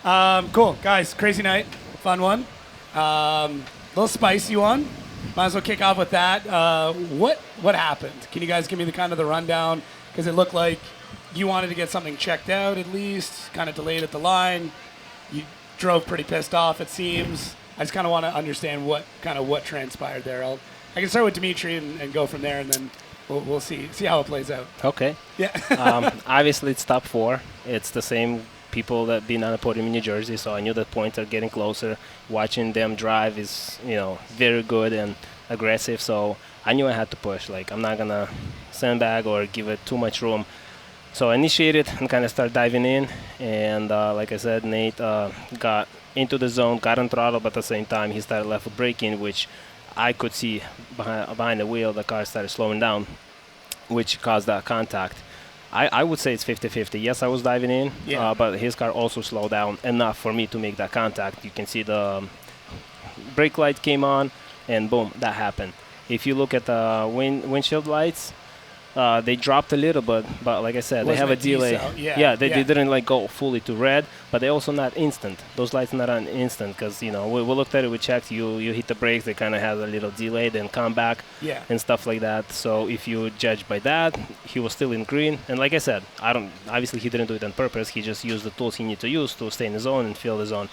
Cool, guys. Crazy night, fun one. Little spicy one. Might as well kick off with that. What happened? Can you guys give me the kind of the rundown? Because it looked like you wanted to get something checked out at least. Kind of delayed at the line. You drove pretty pissed off, it seems. I just kind of want to understand what transpired there. I can start with Dmitry and go from there, and then we'll see how it plays out. Okay. Yeah. Obviously, it's top 4. It's the same people that been on the podium in New Jersey, so I knew that points are getting closer. Watching them drive is, very good and aggressive, so I knew I had to push. Like, I'm not gonna sandbag or give it too much room. So I initiated and kind of started diving in, and like I said, Nate got into the zone, got on throttle, but at the same time he started left foot braking, which I could see behind the wheel. The car started slowing down, which caused that contact. I would say it's 50-50. Yes, I was diving in, but his car also slowed down enough for me to make that contact. You can see the brake light came on, and boom, that happened. If you look at the windshield lights, they dropped a little bit, but like I said, they have a delay. They didn't go fully to red, but they also not instant. Those lights not on instant because we looked at it, we checked. You hit the brakes, they kind of have a little delay, then come back, and stuff like that. So if you judge by that, he was still in green. And like I said, obviously he didn't do it on purpose. He just used the tools he needed to use to stay in the zone and fill the zone.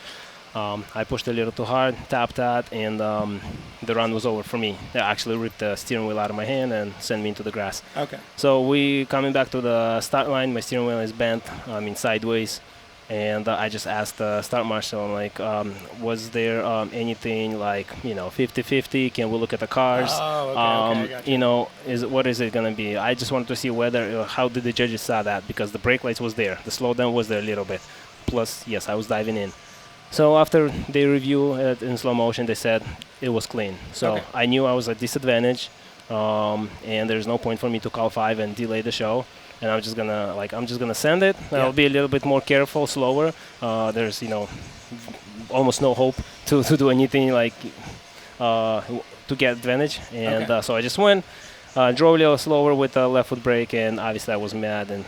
I pushed a little too hard, tapped that, and the run was over for me. They actually ripped the steering wheel out of my hand and sent me into the grass. Okay. So we coming back to the start line. My steering wheel is bent, sideways, and I just asked the start marshal, I'm like, was there anything 50-50? Can we look at the cars? Oh, okay, What is it gonna be? I just wanted to see whether how did the judges saw that, because the brake lights was there, the slowdown was there a little bit. Plus, yes, I was diving in. So after they review it in slow motion, they said it was clean. So I knew I was at disadvantage, and there's no point for me to call 5 and delay the show. And I'm just gonna send it. I'll be a little bit more careful, slower. There's almost no hope to do anything to get advantage. And so I just went, drove a little slower with the left foot brake, and obviously I was mad, and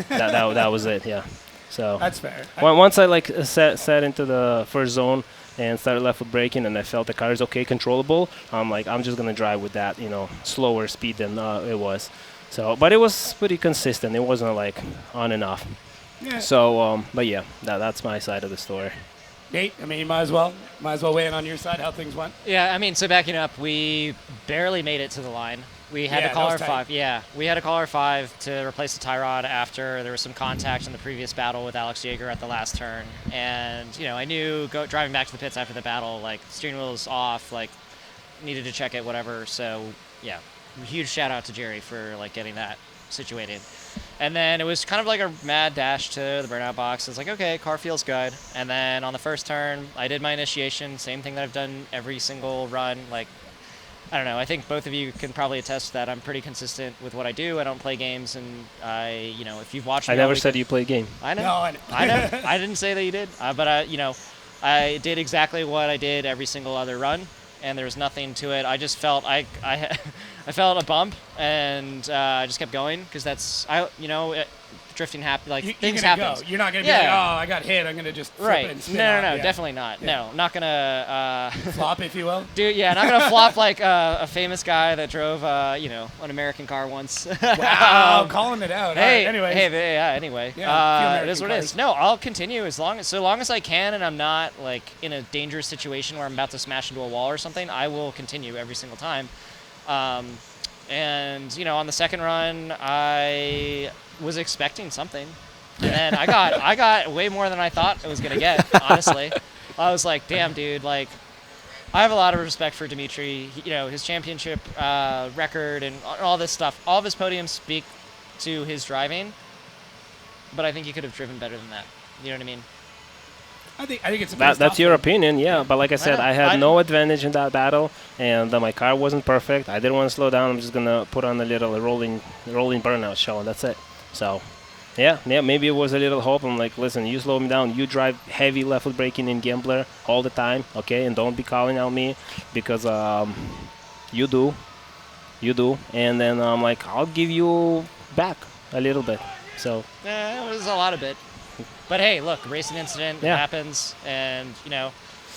that was it. Yeah. So that's fair. Once I set into the first zone and started left foot braking, and I felt the car is okay, controllable, I'm just gonna drive with that, slower speed than it was. So, but it was pretty consistent. It wasn't on and off. Yeah. So, but yeah, that's my side of the story. Nate, you might as well weigh in on your side how things went. Yeah, so backing up, we barely made it to the line. We had to call our 5. Yeah, we had to call our 5 to replace the tie rod after there was some contact in the previous battle with Alex Yeager at the last turn. And I knew driving back to the pits after the battle, steering wheel's off, needed to check it, whatever. So yeah, huge shout out to Jerry for getting that situated. And then it was kind of a mad dash to the burnout box. It's okay, car feels good. And then on the first turn, I did my initiation, same thing that I've done every single run. I don't know. I think both of you can probably attest to that I'm pretty consistent with what I do. I don't play games, and if you've watched me, I never said you play a game. I know. No, I know. I know. I didn't say that you did, but I did exactly what I did every single other run, and there was nothing to it. I just felt I felt a bump, and I just kept going because drifting happens. Things happen. You're not gonna be I got hit. I'm gonna just flip it and spin No, off. definitely not. No, not gonna flop, if you will. Dude, not gonna flop like a famous guy that drove an American car once. Wow, calling it out. Hey, anyway. Anyway, it is what it is. No, I'll continue as long as I can, and I'm not in a dangerous situation where I'm about to smash into a wall or something. I will continue every single time. And on the second run, I was expecting something, and then I got way more than I thought I was gonna get. Honestly, I was like, "Damn, dude!" I have a lot of respect for Dmitry. His championship record and all this stuff. All of his podiums speak to his driving, but I think he could have driven better than that. You know what I mean? I think it's that's your opinion, yeah. But like I said, I had no advantage in that battle, and my car wasn't perfect. I didn't want to slow down. I'm just gonna put on a little rolling burnout show, and that's it. So, yeah, maybe it was a little hope. I'm like, listen, you slow me down. You drive heavy left foot braking in Gambler all the time, okay? And don't be calling out me because you do. And then I'm like, I'll give you back a little bit. So. It was a lot of bit. But hey, look, racing incident Yeah. happens, and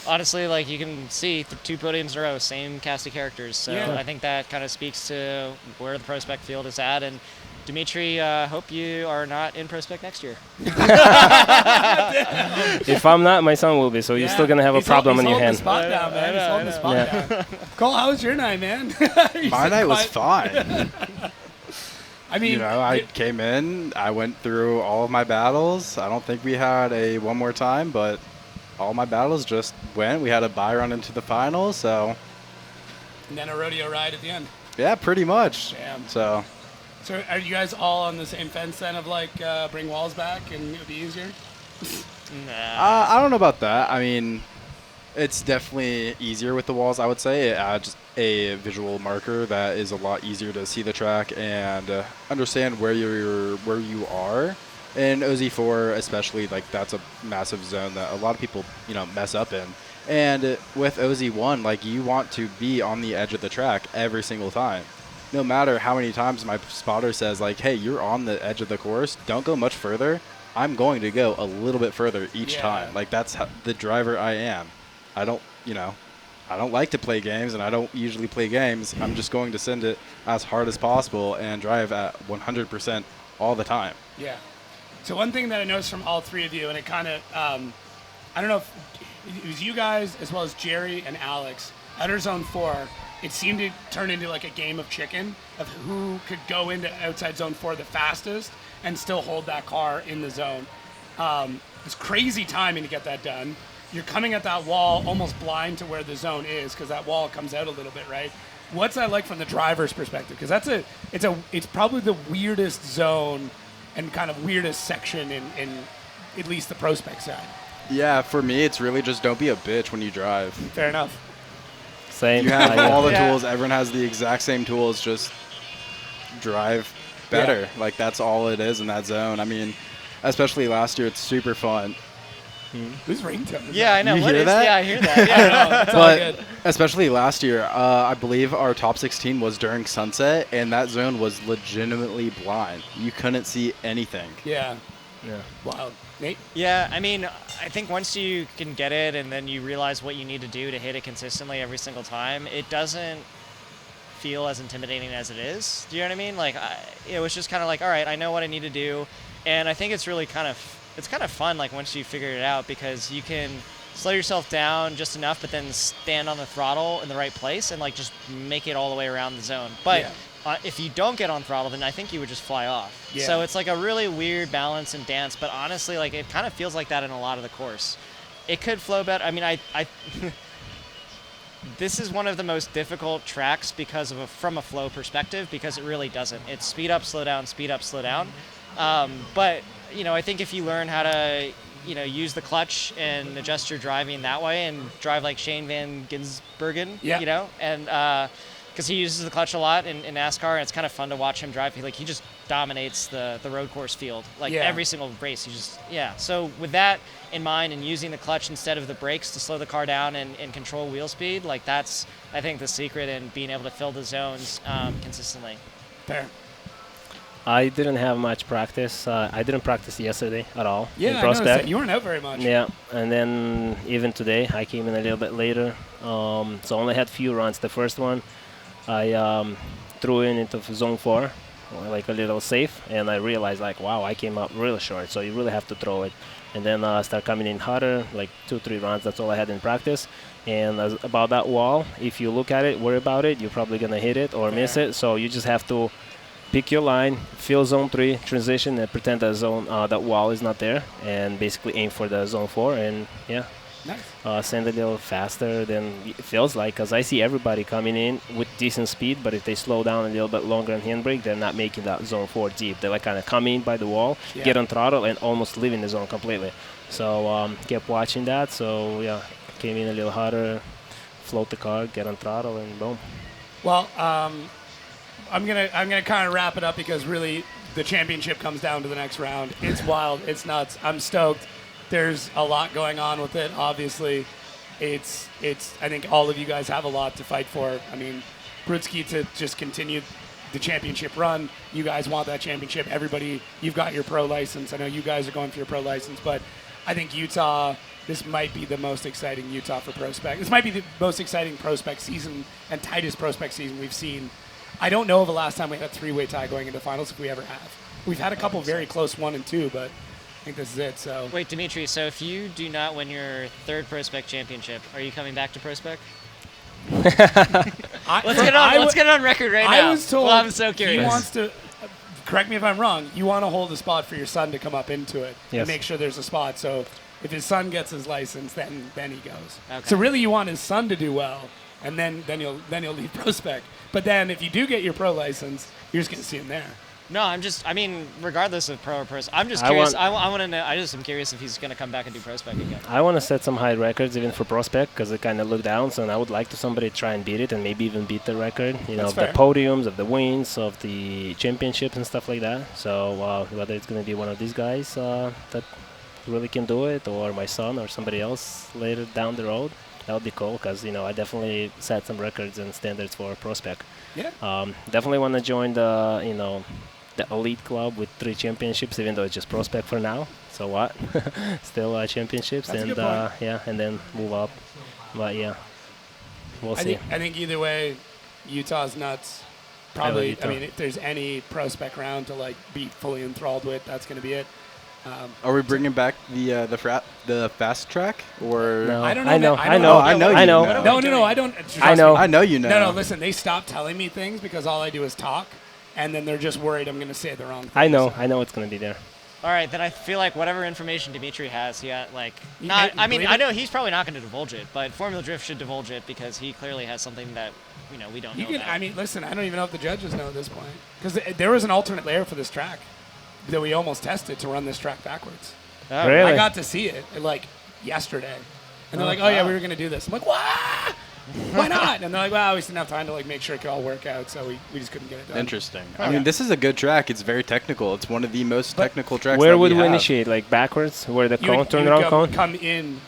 honestly, like you can see 2 podiums in a row, same cast of characters. So Yeah. I think that kind of speaks to where the PROSPEC field is at. And Dmitry, hope you are not in PROSPEC next year. If I'm not, my son will be. So you're still gonna have a problem on your hand. He's holding the spot down, man. He's holding the spot down. Cole, how was your night, man? My night was fine. I mean, I came in, I went through all of my battles. I don't think we had a one more time, but all my battles just went. We had a bye run into the finals, so and then a rodeo ride at the end. yeah, pretty much. Damn. So So are you guys all on the same fence then of like bring walls back and it would be easier? Nah. I don't know about that. I mean, it's definitely easier with the walls, I would say. It adds a visual marker that is a lot easier to see the track and understand where you are. In OZ4 especially, like that's a massive zone that a lot of people, mess up in. And with OZ1, like you want to be on the edge of the track every single time. No matter how many times my spotter says like, hey, you're on the edge of the course, don't go much further. I'm going to go a little bit further each time. Like that's the driver I am. I don't like to play games, and I don't usually play games. I'm just going to send it as hard as possible and drive at 100% all the time. Yeah. So one thing that I noticed from all three of you, and it kind of, I don't know if it was you guys as well as Jerry and Alex, Outerzone 4, it seemed to turn into like a game of chicken of who could go into outside zone 4 the fastest and still hold that car in the zone. It's crazy timing to get that done. You're coming at that wall almost blind to where the zone is because that wall comes out a little bit, right? What's that like from the driver's perspective? Because it's probably the weirdest zone and kind of weirdest section in at least the PROSPEC side. Yeah, for me, it's really just don't be a bitch when you drive. Fair enough. Same. You have all the tools. Everyone has the exact same tools. Just drive better. Yeah. Like, that's all it is in that zone. I mean, especially last year, it's super fun. Who's ringtone? Yeah, I know. You What hear is that? Yeah, I hear that. Yeah. It's all But good. especially last year, I believe our top 16 was during sunset, and that zone was legitimately blind. You couldn't see anything. Yeah. Yeah. Wild. Nate? Yeah, I mean, I think once you can get it and then you realize what you need to do to hit it consistently every single time, it doesn't feel as intimidating as it is. Do you know what I mean? Like, it was just kind of like, all right, I know what I need to do. And I think it's really kind of fun, like, once you figure it out, because you can slow yourself down just enough, but then stand on the throttle in the right place and, like, just make it all the way around the zone. But if you don't get on throttle, then I think you would just fly off. Yeah. So it's like a really weird balance and dance, but honestly, like, it kind of feels like that in a lot of the course. It could flow better. I mean, I this is one of the most difficult tracks because of from a flow perspective, because it really doesn't. It's speed up, slow down, speed up, slow down. But I think if you learn how to use the clutch and adjust your driving that way and drive like Shane Van Gisbergen, and because he uses the clutch a lot in NASCAR, and it's kind of fun to watch him drive. He just dominates the road course field, every single race. So with that in mind and using the clutch instead of the brakes to slow the car down and control wheel speed, that's, I think, the secret in being able to fill the zones consistently. Fair. I didn't have much practice. I didn't practice yesterday at all. Yeah, in I noticed PROSPEC. that. You weren't out very much. Yeah, and then even today I came in a little bit later, so only had few runs. The first one I threw into zone 4, like a little safe, and I realized like, wow, I came up really short, so you really have to throw it. And then start coming in harder, like 2-3 runs. That's all I had in practice. And about that wall, if you look at it, worry about it, you're probably gonna hit it or miss it. So you just have to pick your line, fill zone 3, transition, and pretend that that wall is not there, and basically aim for the zone 4. And Nice. send a little faster than it feels like, because I see everybody coming in with decent speed, but if they slow down a little bit longer on handbrake, they're not making that zone 4 deep. They like kind of come in by the wall, get on throttle, and almost leaving the zone completely. So kept watching that. So came in a little harder, float the car, get on throttle, and boom. Well, I'm gonna kind of wrap it up because really the championship comes down to the next round. It's wild. It's nuts. I'm stoked. There's a lot going on with it. Obviously, it's. I think all of you guys have a lot to fight for. I mean, Brutskiy to just continue the championship run. You guys want that championship. Everybody, you've got your pro license. I know you guys are going for your pro license, but I think Utah, this might be the most exciting Utah for PROSPEC. This might be the most exciting PROSPEC season and tightest PROSPEC season we've seen. I don't know of the last time we had a three-way tie going into finals, if we ever have. We've had a couple very close 1 and 2, but I think this is it. So wait, Demetri, so if you do not win your third PROSPEC championship, are you coming back to PROSPEC? Let's get it on record right now. I was told I'm so curious. he wants to, correct me if I'm wrong, you want to hold a spot for your son to come up into it and make sure there's a spot. So if his son gets his license, then he goes. Okay. So really you want his son to do well, and then you'll leave PROSPEC. But then if you do get your pro license, you're just going to see him there. No, I mean, regardless of pro or pros, I'm just curious. I want to know. I'm curious if he's going to come back and do PROSPEC again. I want to set some high records even for PROSPEC because it kind of looked down. So I would like to somebody try and beat it and maybe even beat the record. You know, of the podiums, of the wins, of the championships and stuff like that. So whether it's going to be one of these guys that really can do it, or my son, or somebody else later down the road, that would be cool because I definitely set some records and standards for PROSPEC. Yeah. Definitely want to join the the elite club with 3 championships, even though it's just PROSPEC for now. So what? Still championships. That's and and then move up. But yeah, we'll see. I think either way, Utah's nuts. Probably. I mean, if there's any PROSPEC round to be fully enthralled with, that's going to be it. Are we bringing back the fast track or? No. I don't know. I know. I know. No, I don't. I know. I know you know. No, listen. They stopped telling me things because all I do is talk, and then they're just worried I'm going to say the wrong thing. I know it's going to be there. All right, then I feel like whatever information Dmitri has, I know he's probably not going to divulge it, but Formula Drift should divulge it because he clearly has something that we don't know about. I mean, listen, I don't even know if the judges know at this point because there was an alternate layer for this track that we almost tested to run this track backwards. Oh, really? I got to see it yesterday, and they're like, "Oh yeah, we were going to do this." I'm like, "What? Why not?" And they're like, "Well, we just didn't have time to make sure it could all work out, so we just couldn't get it done." Interesting. I mean, this is a good track. It's very technical. It's one of the most technical tracks. Where that would we we have. initiate? Backwards, where the cone turn you around would cone? come in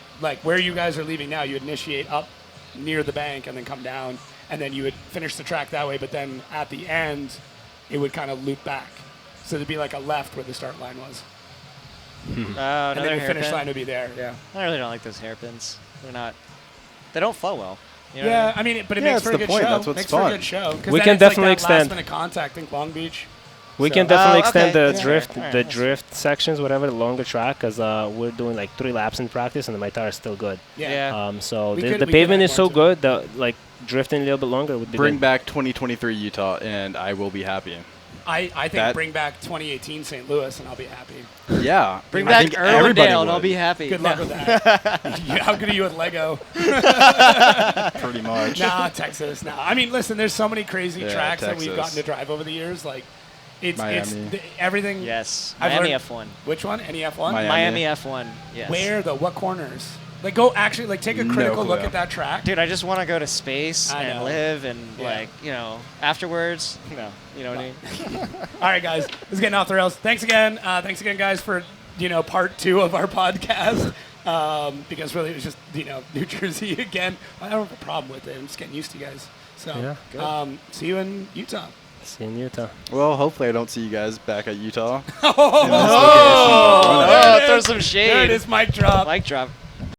where you guys are leaving now. You would initiate up near the bank and then come down, and then you would finish the track that way. But then at the end, it would kind of loop back. So there'd be a left where the start line was. And then the finish line would be there, yeah. I really don't like those hairpins. They don't flow well. You know yeah, what I mean? but it makes for a good show. That's what's makes fun. for a good show. We can definitely Last extend. minute contact in Long Beach. We can definitely extend okay. the Yeah. drift, Alright, the nice. drift sections, whatever, the longer track, because we're doing 3 laps in practice, and my tire is still good. Yeah. So We the could pavement add is so more to good that drifting a little bit longer would be Bring good. back 2023 Utah, and I will be happy. I think bring back 2018 St. Louis, and I'll be happy. Yeah. Bring I back think everybody Irwindale, and I'll would. be happy. Good luck with that. How good are you with Lego? Pretty much. Nah, Texas. Nah. I mean, listen, there's so many crazy Yeah, tracks that we've Texas. gotten to drive over the years. It's Miami. everything. Yes. I've Miami learned- F1. Which one? Any F1? Miami F1. Yes. Where though? What corners? Go actually take a critical look clue. at that track. Dude, I just want to go to space I and know. live and Yeah. Afterwards. No, you know what I mean? All right, guys, this is getting off the rails. Thanks again, guys, for part 2 of our podcast. Because really it was just New Jersey again. I don't have a problem with it. I'm just getting used to you guys. So see you in Utah. See you in Utah. Well, hopefully I don't see you guys back at Utah. Oh, throw some There it shade. is, mic drop. Mic drop.